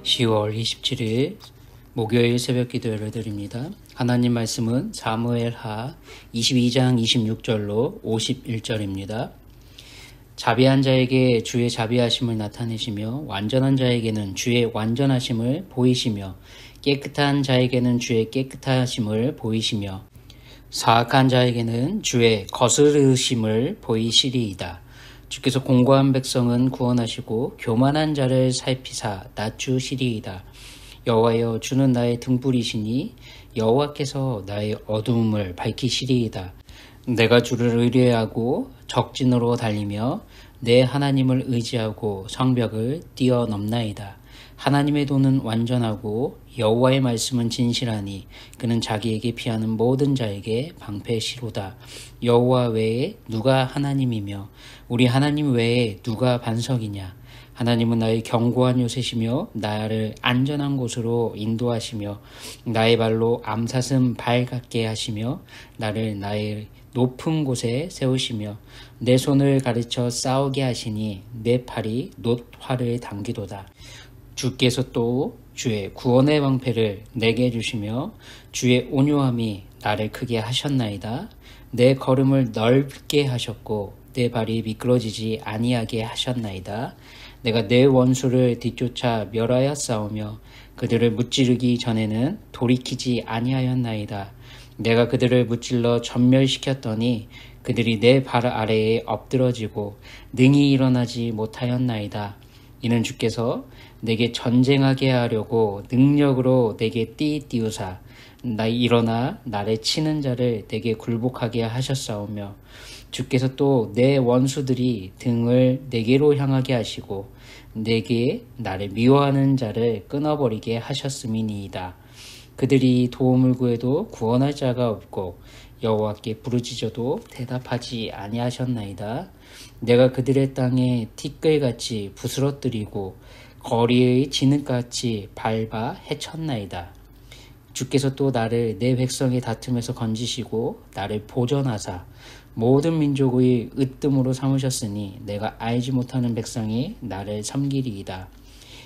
10월 27일 목요일 새벽기도 예배드립니다. 하나님 말씀은 사무엘하 22장 26절로 51절입니다. 자비한 자에게 주의 자비하심을 나타내시며 완전한 자에게는 주의 완전하심을 보이시며 깨끗한 자에게는 주의 깨끗하심을 보이시며 사악한 자에게는 주의 거스르심을 보이시리이다. 주께서 공고한 백성은 구원하시고 교만한 자를 살피사 낮추시리이다. 여호와여, 주는 나의 등불이시니 여호와께서 나의 어두움을 밝히시리이다. 내가 주를 의뢰하고 적진으로 달리며 내 하나님을 의지하고 성벽을 뛰어넘나이다. 하나님의 도는 완전하고 여호와의 말씀은 진실하니 그는 자기에게 피하는 모든 자에게 방패시로다. 여호와 외에 누가 하나님이며 우리 하나님 외에 누가 반석이냐. 하나님은 나의 견고한 요새시며 나를 안전한 곳으로 인도하시며 나의 발로 암사슴 발 같게 하시며 나를 나의 높은 곳에 세우시며 내 손을 가르쳐 싸우게 하시니 내 팔이 놋활을 당기도다. 주께서 또 주의 구원의 방패를 내게 주시며 주의 온유함이 나를 크게 하셨나이다. 내 걸음을 넓게 하셨고 내 발이 미끄러지지 아니하게 하셨나이다. 내가 내 원수를 뒤쫓아 멸하여 싸우며 그들을 무찌르기 전에는 돌이키지 아니하였나이다. 내가 그들을 무찔러 전멸시켰더니 그들이 내 발 아래에 엎드러지고 능히 일어나지 못하였나이다. 이는 주께서 내게 전쟁하게 하려고 능력으로 내게 띠띠우사 일어나 나를 치는 자를 내게 굴복하게 하셨사오며 주께서 또 내 원수들이 등을 내게로 향하게 하시고 내게 나를 미워하는 자를 끊어버리게 하셨음이니이다. 그들이 도움을 구해도 구원할 자가 없고 여호와께 부르짖어도 대답하지 아니하셨나이다. 내가 그들의 땅에 티끌같이 부스러뜨리고 거리의 진흙같이 밟아 해쳤나이다. 주께서 또 나를 내 백성의 다툼에서 건지시고 나를 보전하사 모든 민족의 으뜸으로 삼으셨으니 내가 알지 못하는 백성이 나를 섬기리이다.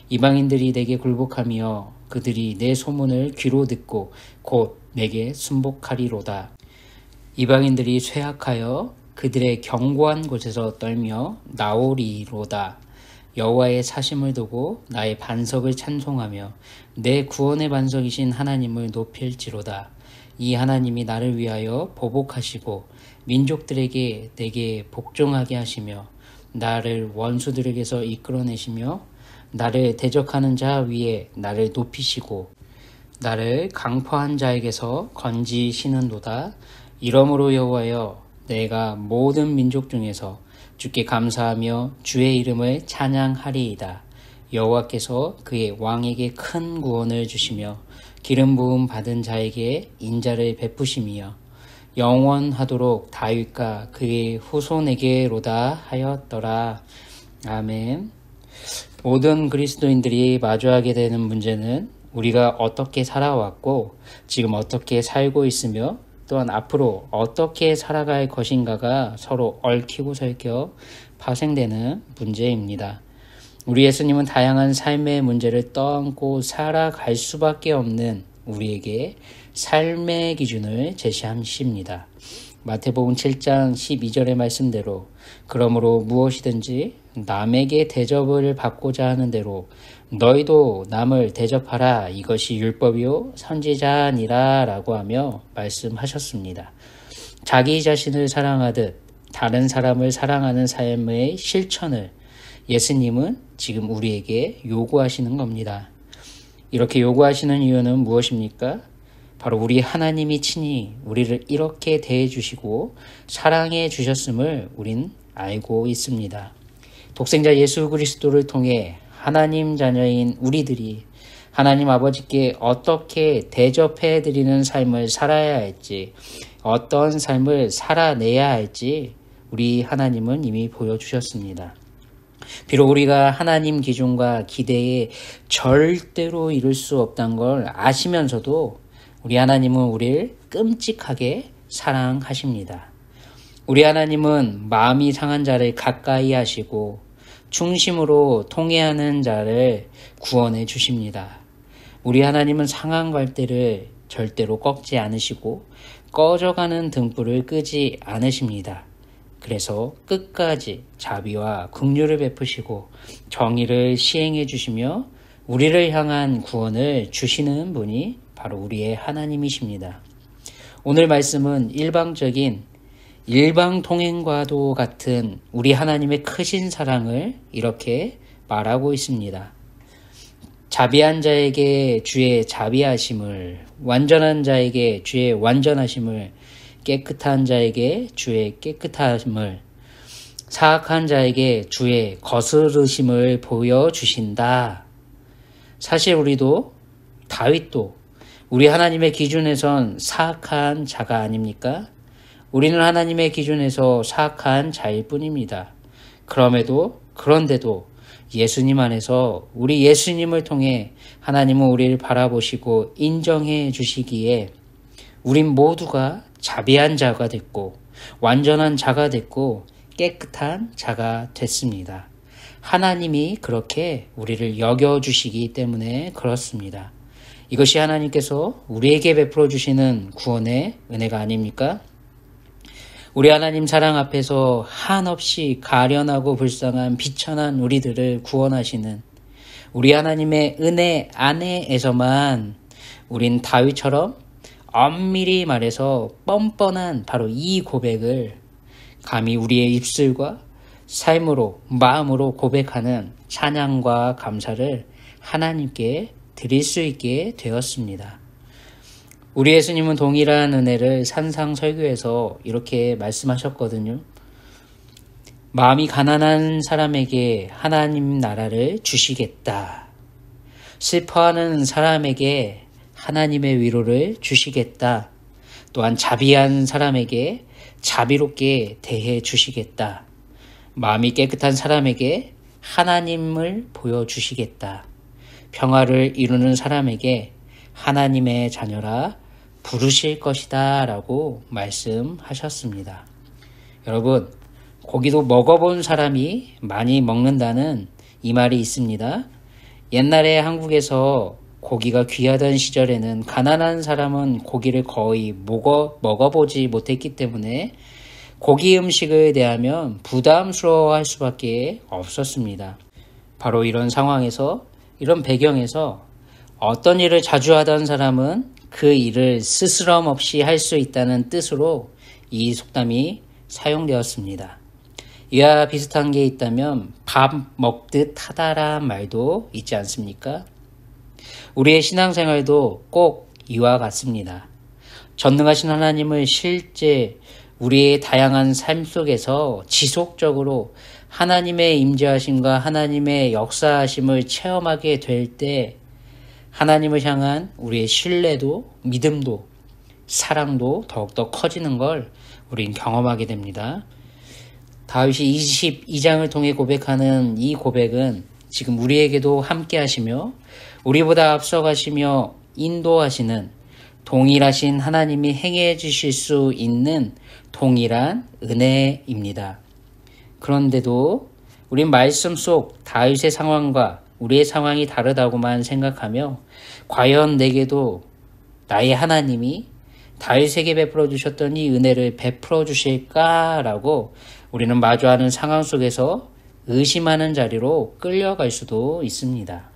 이방인들이 내게 굴복하며 그들이 내 소문을 귀로 듣고 곧 내게 순복하리로다. 이방인들이 쇠약하여 그들의 견고한 곳에서 떨며 나오리로다. 여호와의 사심을 두고 나의 반석을 찬송하며 내 구원의 반석이신 하나님을 높일지로다. 이 하나님이 나를 위하여 보복하시고 민족들에게 내게 복종하게 하시며 나를 원수들에게서 이끌어내시며 나를 대적하는 자 위에 나를 높이시고 나를 강포한 자에게서 건지시는도다. 이러므로 여호와여, 내가 모든 민족 중에서 주께 감사하며 주의 이름을 찬양하리이다. 여호와께서 그의 왕에게 큰 구원을 주시며 기름 부음 받은 자에게 인자를 베푸심이여 영원하도록 다윗과 그의 후손에게로다 하였더라. 아멘. 모든 그리스도인들이 마주하게 되는 문제는 우리가 어떻게 살아왔고 지금 어떻게 살고 있으며 또한 앞으로 어떻게 살아갈 것인가가 서로 얽히고 설켜 파생되는 문제입니다. 우리 예수님은 다양한 삶의 문제를 떠안고 살아갈 수밖에 없는 우리에게 삶의 기준을 제시하십니다. 마태복음 7장 12절의 말씀대로 그러므로 무엇이든지 남에게 대접을 받고자 하는 대로 너희도 남을 대접하라. 이것이 율법이요 선지자니라 라고 하며 말씀하셨습니다. 자기 자신을 사랑하듯 다른 사람을 사랑하는 삶의 실천을 예수님은 지금 우리에게 요구하시는 겁니다. 이렇게 요구하시는 이유는 무엇입니까? 바로 우리 하나님이 친히 우리를 이렇게 대해 주시고 사랑해 주셨음을 우린 알고 있습니다. 독생자 예수 그리스도를 통해 하나님 자녀인 우리들이 하나님 아버지께 어떻게 대접해 드리는 삶을 살아야 할지, 어떤 삶을 살아내야 할지 우리 하나님은 이미 보여주셨습니다. 비록 우리가 하나님 기준과 기대에 절대로 이룰 수 없다는 걸 아시면서도 우리 하나님은 우리를 끔찍하게 사랑하십니다. 우리 하나님은 마음이 상한 자를 가까이 하시고 중심으로 통해하는 자를 구원해 주십니다. 우리 하나님은 상한 갈대를 절대로 꺾지 않으시고 꺼져가는 등불을 끄지 않으십니다. 그래서 끝까지 자비와 긍휼을 베푸시고 정의를 시행해 주시며 우리를 향한 구원을 주시는 분이 바로 우리의 하나님이십니다. 오늘 말씀은 일방적인 일방통행과도 같은 우리 하나님의 크신 사랑을 이렇게 말하고 있습니다. 자비한 자에게 주의 자비하심을, 완전한 자에게 주의 완전하심을, 깨끗한 자에게 주의 깨끗함을, 사악한 자에게 주의 거스르심을 보여주신다. 사실 우리도, 다윗도 우리 하나님의 기준에선 사악한 자가 아닙니까? 우리는 하나님의 기준에서 사악한 자일 뿐입니다. 그런데도 예수님 안에서 우리 예수님을 통해 하나님은 우리를 바라보시고 인정해 주시기에 우린 모두가 자비한 자가 됐고 완전한 자가 됐고 깨끗한 자가 됐습니다. 하나님이 그렇게 우리를 여겨주시기 때문에 그렇습니다. 이것이 하나님께서 우리에게 베풀어 주시는 구원의 은혜가 아닙니까? 우리 하나님 사랑 앞에서 한없이 가련하고 불쌍한 비천한 우리들을 구원하시는 우리 하나님의 은혜 안에서만 우린 다윗처럼 엄밀히 말해서 뻔뻔한 바로 이 고백을 감히 우리의 입술과 삶으로 마음으로 고백하는 찬양과 감사를 하나님께 드릴 수 있게 되었습니다. 우리 예수님은 동일한 은혜를 산상설교에서 이렇게 말씀하셨거든요. 마음이 가난한 사람에게 하나님 나라를 주시겠다. 슬퍼하는 사람에게 하나님의 위로를 주시겠다. 또한 자비한 사람에게 자비롭게 대해 주시겠다. 마음이 깨끗한 사람에게 하나님을 보여주시겠다. 평화를 이루는 사람에게 하나님의 자녀라 부르실 것이다 라고 말씀하셨습니다. 여러분, 고기도 먹어본 사람이 많이 먹는다는 이 말이 있습니다. 옛날에 한국에서 고기가 귀하던 시절에는 가난한 사람은 고기를 거의 먹어보지 못했기 때문에 고기 음식을 대하면 부담스러워할 수밖에 없었습니다. 바로 이런 상황에서, 이런 배경에서 어떤 일을 자주 하던 사람은 그 일을 스스럼 없이 할 수 있다는 뜻으로 이 속담이 사용되었습니다. 이와 비슷한 게 있다면 밥 먹듯 하다란 말도 있지 않습니까? 우리의 신앙생활도 꼭 이와 같습니다. 전능하신 하나님을 실제 우리의 다양한 삶 속에서 지속적으로 하나님의 임재하심과 하나님의 역사하심을 체험하게 될 때 하나님을 향한 우리의 신뢰도, 믿음도, 사랑도 더욱더 커지는 걸 우린 경험하게 됩니다. 다윗이 22장을 통해 고백하는 이 고백은 지금 우리에게도 함께 하시며 우리보다 앞서가시며 인도하시는 동일하신 하나님이 행해 주실 수 있는 동일한 은혜입니다. 그런데도 우린 말씀 속 다윗의 상황과 우리의 상황이 다르다고만 생각하며 과연 내게도 나의 하나님이 다윗에게 베풀어 주셨던 이 은혜를 베풀어 주실까라고 우리는 마주하는 상황 속에서 의심하는 자리로 끌려갈 수도 있습니다.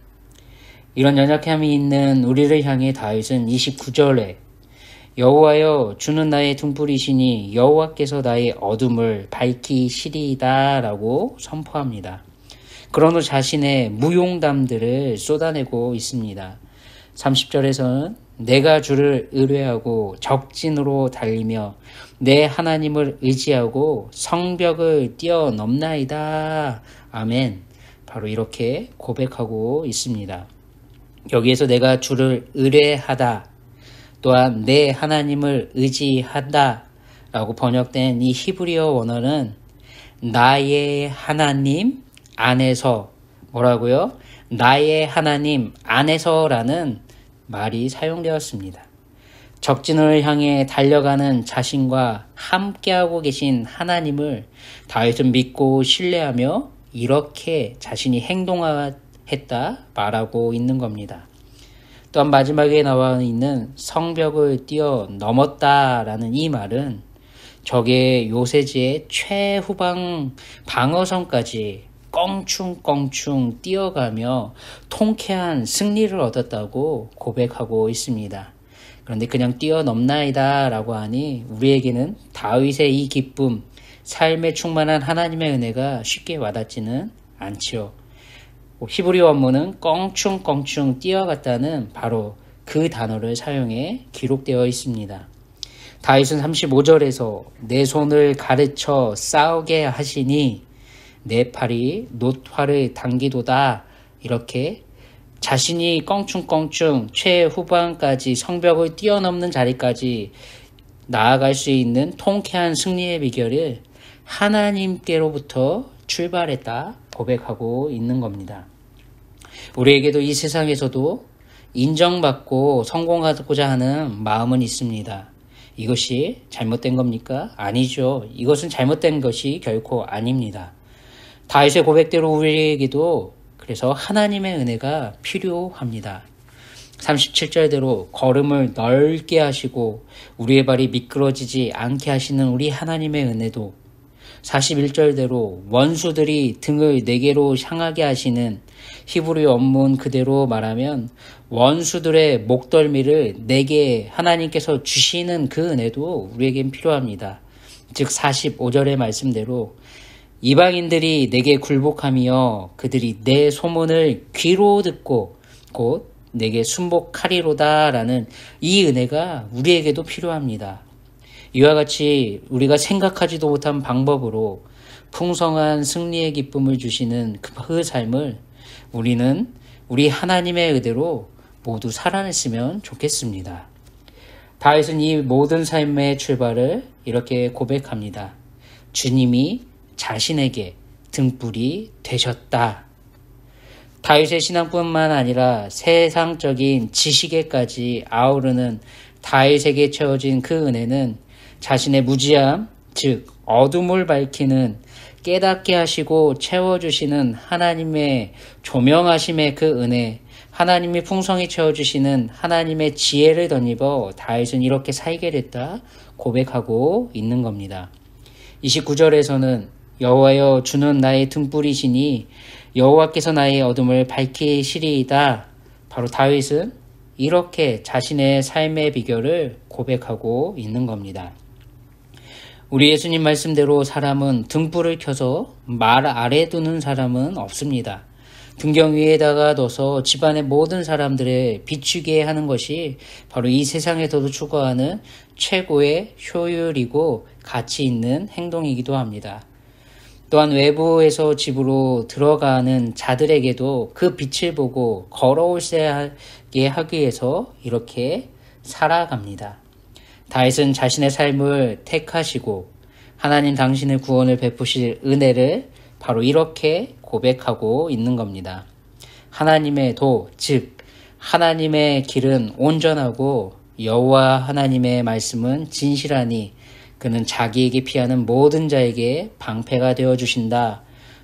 이런 연약함이 있는 우리를 향해 다윗은 29절에 여호와여 주는 나의 등불이시니 여호와께서 나의 어둠을 밝히시리이다 라고 선포합니다. 그런 후 자신의 무용담들을 쏟아내고 있습니다. 30절에서는 내가 주를 의뢰하고 적진으로 달리며 내 하나님을 의지하고 성벽을 뛰어넘나이다. 아멘. 바로 이렇게 고백하고 있습니다. 여기에서 내가 주를 의뢰하다, 또한 내 하나님을 의지한다 라고 번역된 이 히브리어 원어는 나의 하나님 안에서, 뭐라고요? 나의 하나님 안에서라는 말이 사용되었습니다. 적진을 향해 달려가는 자신과 함께하고 계신 하나님을 다윗은 믿고 신뢰하며 이렇게 자신이 행동했다 말하고 있는 겁니다. 또한 마지막에 나와 있는 성벽을 뛰어넘었다라는 이 말은 적의 요새지의 최후방 방어선까지 껑충껑충 뛰어가며 통쾌한 승리를 얻었다고 고백하고 있습니다. 그런데 그냥 뛰어넘나이다 라고 하니 우리에게는 다윗의 이 기쁨, 삶에 충만한 하나님의 은혜가 쉽게 와닿지는 않지요. 히브리 원문은 껑충껑충 뛰어갔다는 바로 그 단어를 사용해 기록되어 있습니다. 다윗은 35절에서 내 손을 가르쳐 싸우게 하시니 내 팔이 놋화를 당기도다, 이렇게 자신이 껑충껑충 최후반까지 성벽을 뛰어넘는 자리까지 나아갈 수 있는 통쾌한 승리의 비결을 하나님께로부터 출발했다 고백하고 있는 겁니다. 우리에게도 이 세상에서도 인정받고 성공하고자 하는 마음은 있습니다. 이것이 잘못된 겁니까? 아니죠. 이것은 잘못된 것이 결코 아닙니다. 다윗의 고백대로 우리에게도 그래서 하나님의 은혜가 필요합니다. 37절대로 걸음을 넓게 하시고 우리의 발이 미끄러지지 않게 하시는 우리 하나님의 은혜도, 41절대로 원수들이 등을 내게로 향하게 하시는 히브리 원문 그대로 말하면 원수들의 목덜미를 내게 하나님께서 주시는 그 은혜도 우리에겐 필요합니다. 즉 45절의 말씀대로 이방인들이 내게 굴복하며 그들이 내 소문을 귀로 듣고 곧 내게 순복하리로다 라는 이 은혜가 우리에게도 필요합니다. 이와 같이 우리가 생각하지도 못한 방법으로 풍성한 승리의 기쁨을 주시는 그 삶을 우리는 우리 하나님의 의대로 모두 살아냈으면 좋겠습니다. 다윗은 이 모든 삶의 출발을 이렇게 고백합니다. 주님이 자신에게 등불이 되셨다. 다윗의 신앙뿐만 아니라 세상적인 지식에까지 아우르는 다윗에게 채워진 그 은혜는 자신의 무지함, 즉 어둠을 밝히는 깨닫게 하시고 채워주시는 하나님의 조명하심의 그 은혜, 하나님이 풍성히 채워주시는 하나님의 지혜를 덧입어 다윗은 이렇게 살게 됐다 고백하고 있는 겁니다. 29절에서는 여호와여 주는 나의 등불이시니 여호와께서 나의 어둠을 밝히시리이다. 바로 다윗은 이렇게 자신의 삶의 비결을 고백하고 있는 겁니다. 우리 예수님 말씀대로 사람은 등불을 켜서 말 아래 두는 사람은 없습니다. 등경 위에다가 둬서 집안의 모든 사람들을 비추게 하는 것이 바로 이 세상에서도 추구하는 최고의 효율이고 가치 있는 행동이기도 합니다. 또한 외부에서 집으로 들어가는 자들에게도 그 빛을 보고 걸어올세하게 하기 위해서 이렇게 살아갑니다. 다윗은 자신의 삶을 택하시고 하나님 당신의 구원을 베푸실 은혜를 바로 이렇게 고백하고 있는 겁니다. 하나님의 도, 즉 하나님의 길은 온전하고 여호와 하나님의 말씀은 진실하니 그는 자기에게 피하는 모든 자에게 방패가 되어주신다.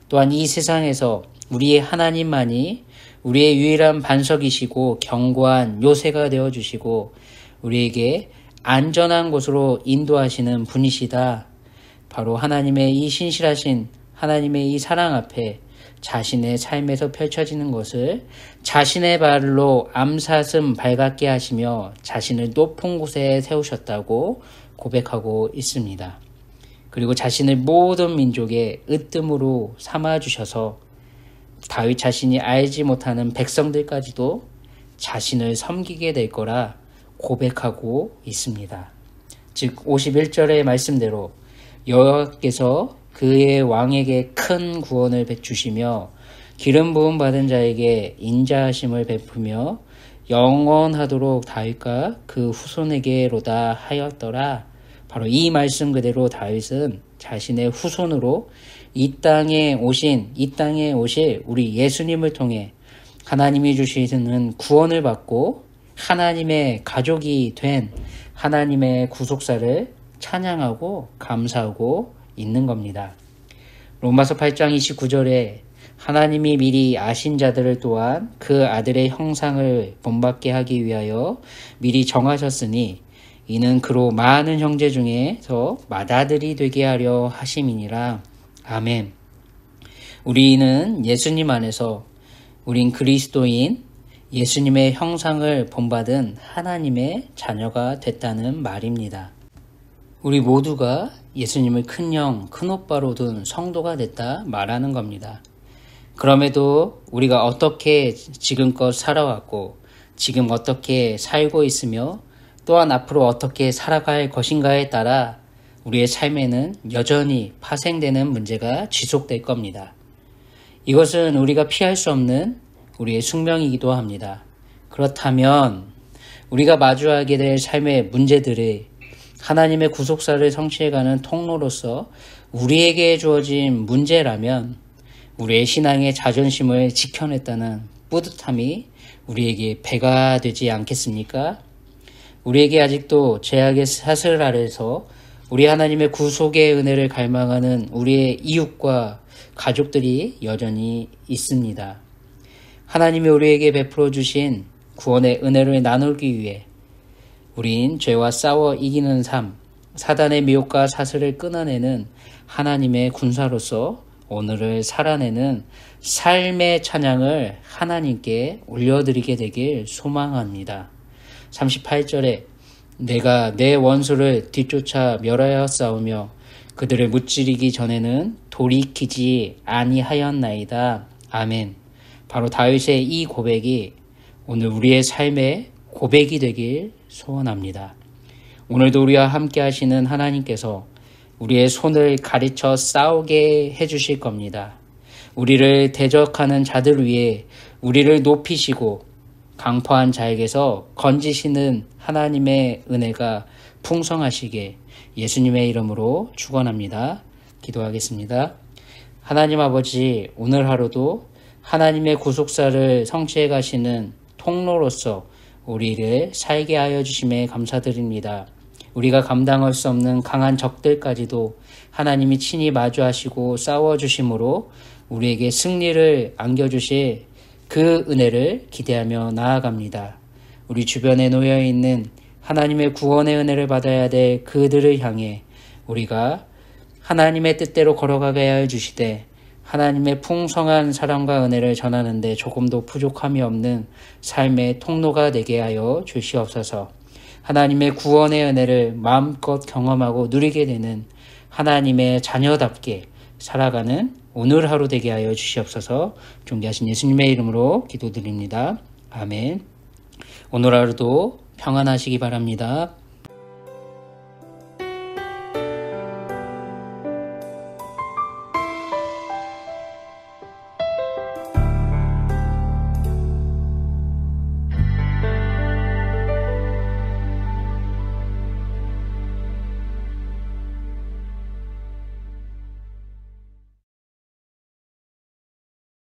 또한 이 세상에서 우리의 하나님만이 우리의 유일한 반석이시고 견고한 요새가 되어주시고 우리에게 안전한 곳으로 인도하시는 분이시다. 바로 하나님의 이 신실하신 하나님의 이 사랑 앞에 자신의 삶에서 펼쳐지는 것을 자신의 발로 암사슴 발같게 하시며 자신을 높은 곳에 세우셨다고 고백하고 있습니다. 그리고 자신을 모든 민족의 으뜸으로 삼아주셔서 다윗 자신이 알지 못하는 백성들까지도 자신을 섬기게 될 거라 고백하고 있습니다. 즉 51절의 말씀대로 여호와께서 그의 왕에게 큰 구원을 주시며 기름 부음 받은 자에게 인자하심을 베푸며 영원하도록 다윗과 그 후손에게로다 하였더라. 바로 이 말씀 그대로 다윗은 자신의 후손으로 이 땅에 오실 우리 예수님을 통해 하나님이 주시는 구원을 받고 하나님의 가족이 된 하나님의 구속사를 찬양하고 감사하고 있는 겁니다. 로마서 8장 29절에 하나님이 미리 아신 자들을 또한 그 아들의 형상을 본받게 하기 위하여 미리 정하셨으니 이는 그로 많은 형제 중에서 맏아들이 되게 하려 하심이니라. 아멘. 우리는 예수님 안에서 우린 그리스도인 예수님의 형상을 본받은 하나님의 자녀가 됐다는 말입니다. 우리 모두가 예수님을 큰형, 큰오빠로 둔 성도가 됐다 말하는 겁니다. 그럼에도 우리가 어떻게 지금껏 살아왔고 지금 어떻게 살고 있으며 또한 앞으로 어떻게 살아갈 것인가에 따라 우리의 삶에는 여전히 파생되는 문제가 지속될 겁니다. 이것은 우리가 피할 수 없는 우리의 숙명이기도 합니다. 그렇다면 우리가 마주하게 될 삶의 문제들을 하나님의 구속사를 성취해가는 통로로서 우리에게 주어진 문제라면 우리의 신앙의 자존심을 지켜냈다는 뿌듯함이 우리에게 배가 되지 않겠습니까? 우리에게 아직도 죄악의 사슬 아래서 우리 하나님의 구속의 은혜를 갈망하는 우리의 이웃과 가족들이 여전히 있습니다. 하나님이 우리에게 베풀어 주신 구원의 은혜를 나누기 위해 우린 죄와 싸워 이기는 삶, 사단의 미혹과 사슬을 끊어내는 하나님의 군사로서 오늘을 살아내는 삶의 찬양을 하나님께 올려드리게 되길 소망합니다. 38절에 내가 내 원수를 뒤쫓아 멸하였사오며 그들을 무찌르기 전에는 돌이키지 아니하였나이다. 아멘. 바로 다윗의 이 고백이 오늘 우리의 삶의 고백이 되길 소원합니다. 오늘도 우리와 함께 하시는 하나님께서 우리의 손을 가르쳐 싸우게 해주실 겁니다. 우리를 대적하는 자들 위해 우리를 높이시고 강포한 자에게서 건지시는 하나님의 은혜가 풍성하시게 예수님의 이름으로 축원합니다. 기도하겠습니다. 하나님 아버지, 오늘 하루도 하나님의 구속사를 성취해 가시는 통로로서 우리를 살게 하여 주심에 감사드립니다. 우리가 감당할 수 없는 강한 적들까지도 하나님이 친히 마주하시고 싸워주심으로 우리에게 승리를 안겨주실 그 은혜를 기대하며 나아갑니다. 우리 주변에 놓여있는 하나님의 구원의 은혜를 받아야 될 그들을 향해 우리가 하나님의 뜻대로 걸어가게 하여 주시되 하나님의 풍성한 사랑과 은혜를 전하는데 조금도 부족함이 없는 삶의 통로가 되게 하여 주시옵소서. 하나님의 구원의 은혜를 마음껏 경험하고 누리게 되는 하나님의 자녀답게 살아가는 오늘 하루 되게 하여 주시옵소서. 존귀하신 예수님의 이름으로 기도드립니다. 아멘. 오늘 하루도 평안하시기 바랍니다.